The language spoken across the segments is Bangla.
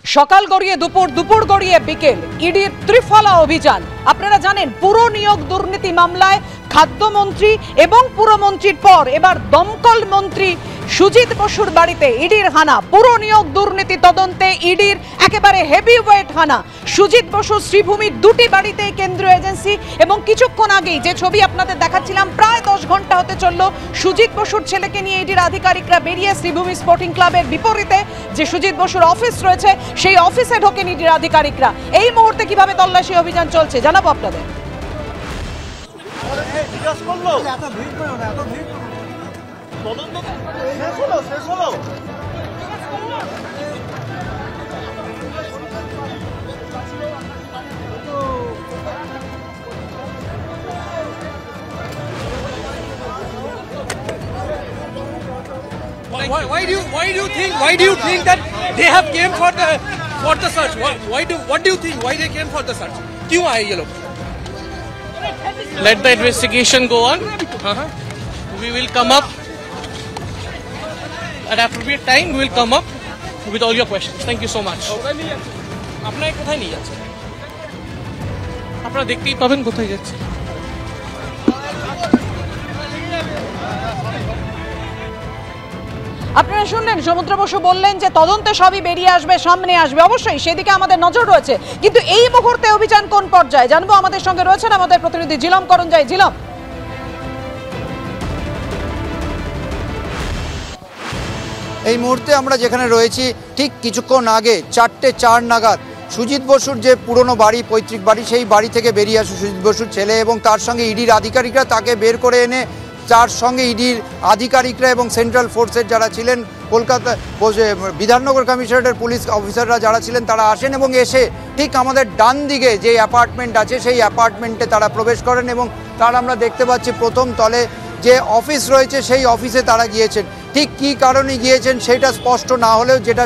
সকাল গড়িয়ে দুপুর, দুপুর গড়িয়ে বিকেল, ইডির ত্রিফলা অভিযান। আপনারা জানেন পুরো নিয়োগ দুর্নীতি মামলায় খাদ্যমন্ত্রী এবং পুরমন্ত্রীর পর এবার দমকল মন্ত্রী সুজিত বসুর বাড়িতে ইডির হানা। পুরো নিয়োগ দুর্নীতি তদন্তে ইডির একেবারে হেভিওয়েট হানা। সুজিত বসু শ্রীভূমির দুটি বাড়িতে কেন্দ্রীয় এজেন্সি, এবং কিছুক্ষণ আগেই যে ছবি আপনাদের দেখাচ্ছিলাম, প্রায় 10 ঘন্টা হতে চলল সুজিত বসুর ছেলেকে নিয়ে ইডির আধিকারিকরা বেরিয়ে শ্রীভূমি স্পোর্টিং ক্লাবের বিপরীতে যে সুজিত বসুর অফিস রয়েছে সেই অফিসে ঢোকেন ইডির আধিকারিকরা। এই মুহূর্তে কিভাবে তল্লাশি অভিযান চলছে জানাবো আপনাদের। Why do you think that they have came for the search? What do you think? Why they came for the search? क्यों आए ये लोग? Let the investigation go on. We will come up at appropriate time. We will come up with all your questions. Thank you so much. আপনারা কোথায় নিয়ে যাচ্ছেন? আপনারা দেখতেই পাবেন কোথায় যাচ্ছে। আপনারা শুনলেন, সমুদ্র বসু বললেন যে তদন্তে সবই বেরিয়ে আসবে, সামনে আসবে। অবশ্যই সেদিকে আমাদের নজর রয়েছে, কিন্তু এই মুহূর্তে অভিযান কোন পর্যায়ে জানবো। আমাদের সঙ্গে রয়েছেন আমাদের প্রতিনিধি জিলম করঞ্জাই। জিলম, এই মুহূর্তে আমরা যেখানে রয়েছি ঠিক কিছুক্ষণ আগে 4:04 নাগাদ সুজিত বসুর যে পুরনো বাড়ি, পৈতৃক বাড়ি, সেই বাড়ি থেকে বেরিয়ে আসে সুজিত বসুর ছেলে এবং তার সঙ্গে ইডির আধিকারিকরা তাকে বের করে এনে, তার সঙ্গে ইডির আধিকারিকরা এবং সেন্ট্রাল ফোর্সের যারা ছিলেন, কলকাতা বিধাননগর কমিশনারেটের পুলিশ অফিসাররা যারা ছিলেন তারা আসেন এবং এসে ঠিক আমাদের ডান দিকে যে অ্যাপার্টমেন্ট আছে সেই অ্যাপার্টমেন্টে তারা প্রবেশ করেন এবং তার আমরা দেখতে পাচ্ছি প্রথম তলে যে অফিস রয়েছে সেই অফিসে তারা গিয়েছেন। ঠিক কী কারণে গিয়েছেন সেটা স্পষ্ট না হলেও যেটা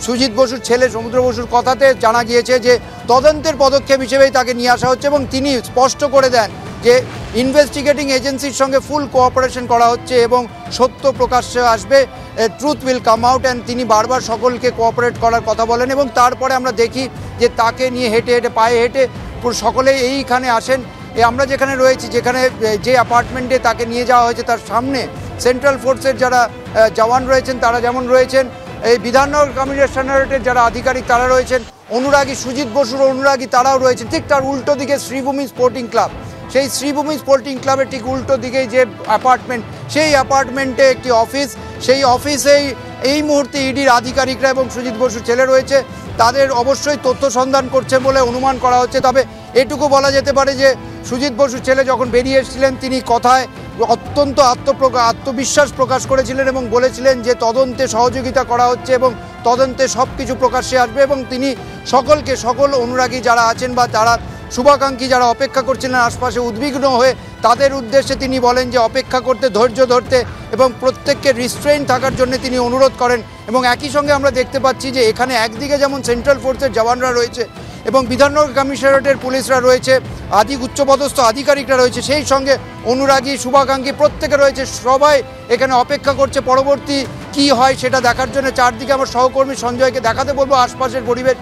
সুজিত বসুর ছেলে সমুদ্র বসুর কথাতে জানা গিয়েছে যে তদন্তের পদক্ষেপ হিসেবেই তাকে নিয়ে আসা হচ্ছে এবং তিনি স্পষ্ট করে দেন যে ইনভেস্টিগেটিং এজেন্সির সঙ্গে ফুল কোঅপারেশন করা হচ্ছে এবং সত্য প্রকাশ্যে আসবে, truth will come out. And তিনি বারবার সকলকে কোঅপারেট করার কথা বলেন এবং তারপরে আমরা দেখি যে তাকে নিয়ে হেঁটে হেঁটে পায়ে হেঁটে সকলেই এইখানে আসেন। আমরা যেখানে রয়েছি, যেখানে যে অ্যাপার্টমেন্টে তাকে নিয়ে যাওয়া হয়েছে তার সামনে সেন্ট্রাল ফোর্সের যারা জওয়ান রয়েছেন তারা যেমন রয়েছেন, এই বিধাননগর কমিশনারেটের যারা আধিকারিক তারা রয়েছেন, অনুরাগী সুজিত বসুর অনুরাগী তারাও রয়েছেন। ঠিক তার উল্টো দিকে শ্রীভূমি স্পোর্টিং ক্লাব, সেই শ্রীভূমি স্পোর্টিং ক্লাবের ঠিক উল্টো দিকেই যে অ্যাপার্টমেন্ট, সেই অ্যাপার্টমেন্টে একটি অফিস, সেই অফিসেই এই মুহূর্তে ইডির আধিকারিকরা এবং সুজিত বসুর ছেলে রয়েছে। তাদের অবশ্যই তথ্য সন্ধান করছে বলে অনুমান করা হচ্ছে। তবে এটুকু বলা যেতে পারে যে সুজিত বসুর ছেলে যখন বেরিয়ে এসেছিলেন তিনি কথায় অত্যন্ত আত্মবিশ্বাস প্রকাশ করেছিলেন এবং বলেছিলেন যে তদন্তে সহযোগিতা করা হচ্ছে এবং তদন্তে সব কিছু প্রকাশ্যে আসবে এবং তিনি সকল অনুরাগী যারা আছেন বা তারা শুভাকাঙ্ক্ষী যারা অপেক্ষা করছিলেন আশপাশে উদ্বিগ্ন হয়ে, তাদের উদ্দেশ্যে তিনি বলেন যে অপেক্ষা করতে, ধৈর্য ধরতে এবং প্রত্যেককে রিস্ট্রেইন থাকার জন্য তিনি অনুরোধ করেন। এবং একই সঙ্গে আমরা দেখতে পাচ্ছি যে এখানে একদিকে যেমন সেন্ট্রাল ফোর্সের জওয়ানরা রয়েছে এবং বিধাননগর কমিশনারেটের পুলিশরা রয়েছে, উচ্চপদস্থ আধিকারিকরা রয়েছে, সেই সঙ্গে অনুরাগী শুভাকাঙ্ক্ষী প্রত্যেকে রয়েছে। সবাই এখানে অপেক্ষা করছে পরবর্তী কি হয় সেটা দেখার জন্য। চারদিকে আমার সহকর্মী সঞ্জয়কে দেখাতে বলবো আশপাশের পরিবেশ,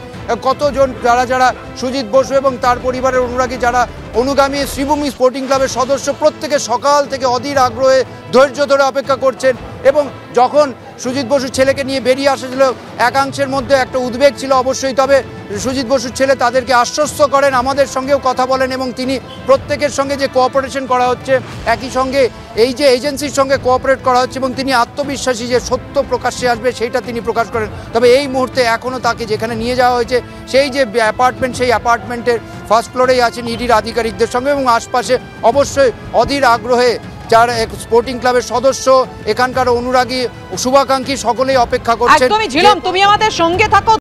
কতজন যারা সুজিত বসু এবং তার পরিবারের অনুরাগী যারা অনুগামী শ্রীভূমি স্পোর্টিং ক্লাবের সদস্য, প্রত্যেকে সকাল থেকে অধীর আগ্রহে ধৈর্য ধরে অপেক্ষা করছেন। এবং যখন সুজিত বসুর ছেলেকে নিয়ে বেরিয়ে আসছিল একাংশের মধ্যে একটা উদ্বেগ ছিল অবশ্যই, তবে সুজিত বসুর ছেলে তাদেরকে আশ্বস্ত করেন, আমাদের সঙ্গেও কথা বলেন এবং তিনি প্রত্যেকের সঙ্গে যে কোঅপারেশন করা হচ্ছে, একই সঙ্গে এই যে এজেন্সির সঙ্গে কোঅপারেট করা হচ্ছে এবং তিনি আত্মবিশ্বাসী যে সত্য প্রকাশ্যে আসবে সেইটা তিনি প্রকাশ করেন। তবে এই মুহূর্তে এখনও তাকে যেখানে নিয়ে যাওয়া হয়েছে সেই যে অ্যাপার্টমেন্ট, সেই অ্যাপার্টমেন্টের ফার্স্ট ফ্লোরেই আছেন ইডির আধিকারিকদের সঙ্গে এবং আশপাশে অবশ্যই অধীর আগ্রহে যারা স্পোর্টিং ক্লাবের সদস্য, এখানকার অনুরাগী, শুভাকাঙ্ক্ষী সকলেই অপেক্ষা করছেন। একদমই ঝিলম, তুমি আমাদের সঙ্গে থাকো।